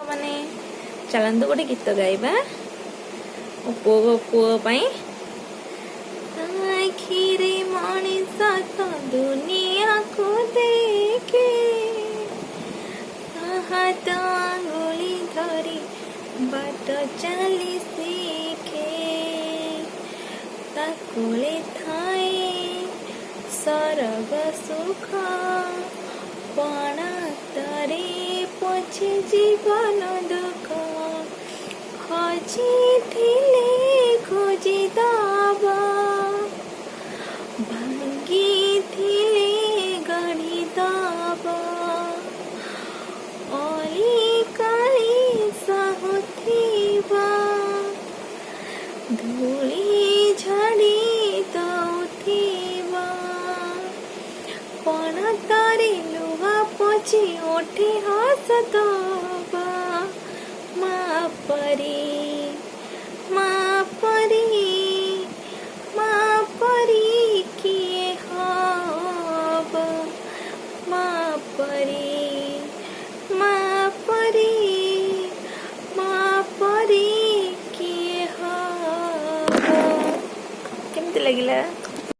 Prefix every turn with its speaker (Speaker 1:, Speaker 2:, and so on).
Speaker 1: माने चलंतु गोटे गीत गाइबा पुओ पाई। आखिरे मनीष तो दुनिया को देखे हाथ आंगुली धरी बाट चली सीखे ताकुले थाए सरग सुख पणा तारे पछे जीवन दुख खोजिथिले खोजी दबा भांगिथिले गढ़ी दबा अली काली साहुथिबा धूली झाड़ी दउथिबा पण तारे लुहा पोछी ओठे हस दबा माँ परी किए हब माँ परी किए हब। केमती लगिला?